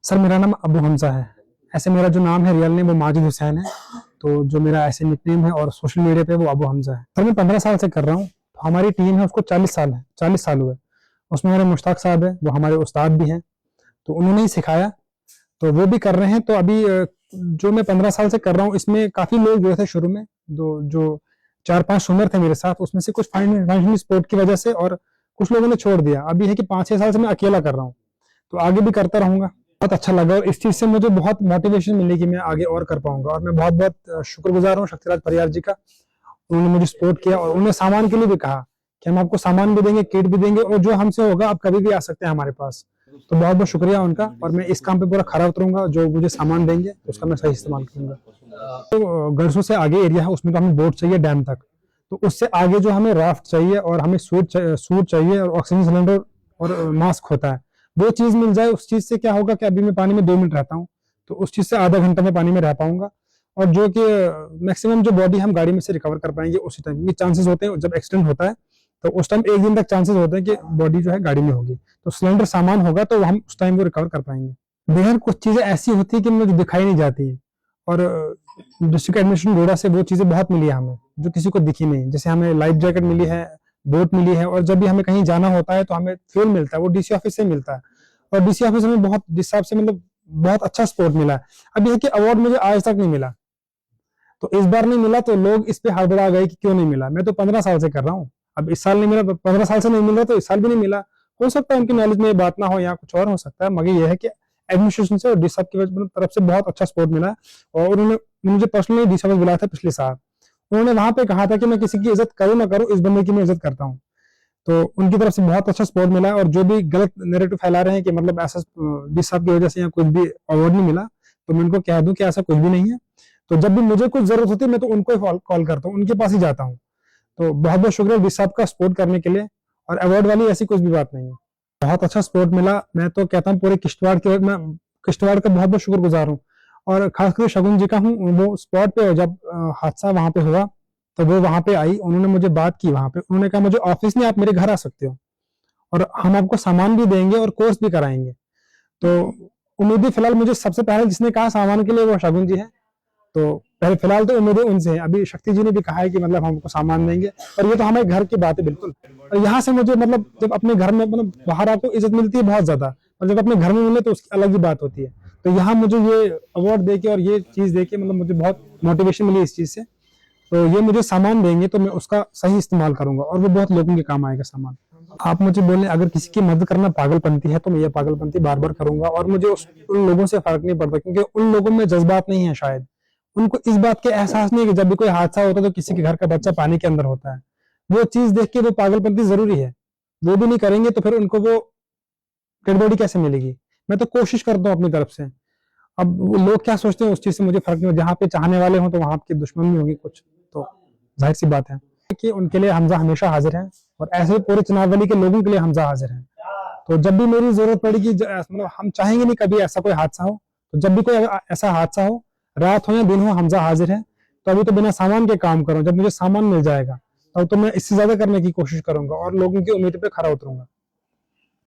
Sir मेरा नाम अबू हमजा है। ऐसे मेरा जो नाम है रियल नेम वो माजिद हुसैन है। तो जो मेरा ऐसे निकनेम है और सोशल मीडिया पे वो अबू हमजा है। सर मैं 15 साल से कर रहा हूँ। तो हमारी टीम है उसको 40 साल है, 40 साल हुए। उसमें हमारे मुश्ताक साहब है, वो हमारे उस्ताद भी हैं। तो उन्होंने ही सिखाया, तो वो भी कर रहे हैं। तो अभी जो मैं 15 साल से कर रहा हूँ इसमें काफी लोग जो थे शुरू में, जो 4-5 सुनर थे मेरे साथ, उसमें से कुछ फाइनेंशियल सपोर्ट की वजह से और कुछ लोगों ने छोड़ दिया। अभी है कि 5-6 साल से मैं अकेला कर रहा हूँ, तो आगे भी करता रहूंगा। बहुत अच्छा लगा और इस चीज से मुझे बहुत मोटिवेशन मिली कि मैं आगे और कर पाऊंगा। और मैं बहुत बहुत शुक्रगुजार हूँ शक्तिराज परियार जी का। उन्होंने मुझे सपोर्ट किया और उन्होंने सामान के लिए भी कहा कि हम आपको सामान भी देंगे, किट भी देंगे, और जो हमसे होगा आप कभी भी आ सकते हैं हमारे पास। तो बहुत बहुत शुक्रिया उनका, और मैं इस काम पे पूरा खरा उतरूंगा। जो मुझे सामान देंगे उसका मैं सही इस्तेमाल करूंगा। तो गरसू से आगे एरिया है, उसमें तो हमें बोट चाहिए डैम तक। तो उससे आगे जो हमें राफ्ट चाहिए और हमें सूट चाहिए और ऑक्सीजन सिलेंडर और मास्क होता है, वो चीज मिल जाए। उस चीज से क्या होगा कि अभी मैं पानी में 2 मिनट रहता हूँ, तो उस चीज से आधा घंटा में पानी में रह पाऊंगा। और जो कि मैक्सिमम जो बॉडी हम गाड़ी में से रिकवर कर पाएंगे उसी टाइम। ये चांसेस होते हैं जब एक्सीडेंट होता है, तो उस टाइम 1 दिन तक चांसेस होते हैं कि बॉडी जो है गाड़ी में होगी। तो सिलेंडर सामान होगा तो हम उस टाइम वो रिकवर कर पाएंगे। बेहद कुछ चीजें ऐसी होती है कि मुझे दिखाई नहीं जाती है, और डिस्ट्रिक्ट एडमिनिस्ट्रेशन डोडा से वो चीजें बहुत मिली है हमें, जो किसी को दिखी नहीं। जैसे हमें लाइफ जैकेट मिली है, बोट मिली है, और जब भी हमें कहीं जाना होता है तो हमें फ्यूल मिलता है, वो डीसी ऑफिस से मिलता है। और डीसी ऑफिस में बहुत जिस हिसाब से मतलब बहुत अच्छा सपोर्ट मिला है। अब यह कि अवार्ड मुझे आज तक नहीं मिला, तो इस बार नहीं मिला तो लोग इस पे हड़बड़ा गए कि क्यों नहीं मिला। मैं तो 15 साल से कर रहा हूँ, अब इस साल नहीं मिला, 15 साल से नहीं मिल रहा तो इस साल भी नहीं मिला। हो सकता है उनकी नॉलेज में ये बात ना हो या कुछ और हो सकता है, मगर यह है कि एडमिनिस्ट्रेशन से और डी साहब की तरफ से बहुत अच्छा सपोर्ट मिला। और उन्होंने मुझे पर्सनली डी साहब बुलाया था पिछले साल। उन्होंने वहां पे कहा था कि मैं किसी की इज्जत करूं ना करूं, इस बंदे की मैं इज्जत करता हूँ। तो उनकी तरफ से बहुत अच्छा सपोर्ट मिला। और जो भी गलत नैरेटिव फैला रहे हैं कि मतलब ऐसा डी साहब की वजह से या कुछ भी अवार्ड नहीं मिला, तो मैं उनको कह दूं कि ऐसा कुछ भी नहीं है। तो जब भी मुझे कुछ जरूरत होती है मैं तो उनको ही कॉल करता हूँ, उनके पास ही जाता हूँ। तो बहुत बहुत शुक्रिया डी साहब का सपोर्ट करने के लिए। और अवार्ड वाली ऐसी कुछ भी बात नहीं है, बहुत अच्छा सपोर्ट मिला। मैं तो कहता हूँ पूरे किश्तवाड़ के, मैं किश्तवाड़ का बहुत बहुत शुक्रगुजार हूँ। और खासकर शगुन जी का हूँ, वो स्पॉट पे जब हादसा वहां पे हुआ तो वो वहां पे आई, उन्होंने मुझे बात की वहां पे। उन्होंने कहा मुझे ऑफिस नहीं, आप मेरे घर आ सकते हो और हम आपको सामान भी देंगे और कोर्स भी कराएंगे। तो उम्मीदें फिलहाल मुझे सबसे पहले जिसने कहा सामान के लिए वो शगुन जी है। तो पहले फिलहाल तो उम्मीदें उनसे है। अभी शक्ति जी ने भी कहा है कि मतलब हमको सामान देंगे, और ये तो हमारे घर की बात है बिल्कुल। और यहाँ से मुझे मतलब जब अपने घर में मतलब बाहर आपको इज्जत मिलती है बहुत ज्यादा, और जब अपने घर में मिले तो उसकी अलग ही बात होती है। तो यहाँ मुझे ये अवार्ड देके और ये चीज देके मतलब मुझे बहुत मोटिवेशन मिली इस चीज से। तो ये मुझे सामान देंगे तो मैं उसका सही इस्तेमाल करूंगा और वो बहुत लोगों के काम आएगा सामान। आप मुझे बोले अगर किसी की मदद करना पागलपंती है तो मैं ये पागलपंती बार बार करूंगा। और मुझे उन लोगों से फर्क नहीं पड़ता, क्योंकि उन लोगों में जज्बात नहीं है शायद। उनको इस बात के एहसास नहीं है कि जब भी कोई हादसा होता है तो किसी के घर का बच्चा पानी के अंदर होता है। वो चीज देख के वो पागलपंती जरूरी है, वो भी नहीं करेंगे तो फिर उनको वो डेड बॉडी कैसे मिलेगी। मैं तो कोशिश करता हूँ अपनी तरफ से। अब लोग क्या सोचते हैं उस चीज से मुझे फर्क नहीं। जहाँ पे चाहने वाले हों तो वहां आपके दुश्मन भी होंगे कुछ, तो जाहिर सी बात है कि उनके लिए हमजा हमेशा हाजिर है, और ऐसे पूरे चुनाव वैली के लोगों के लिए हमजा हाजिर है। तो जब भी मेरी जरूरत पड़ेगी, मतलब हम चाहेंगे नहीं कभी ऐसा कोई हादसा हो, तो जब भी कोई ऐसा हादसा हो, रात हो या दिन हो, हमजा हाजिर है। तो अभी तो बिना सामान के काम करूं, जब मुझे सामान मिल जाएगा तब तो मैं इससे ज्यादा करने की कोशिश करूंगा और लोगों की उम्मीद पे खरा उतरूंगा।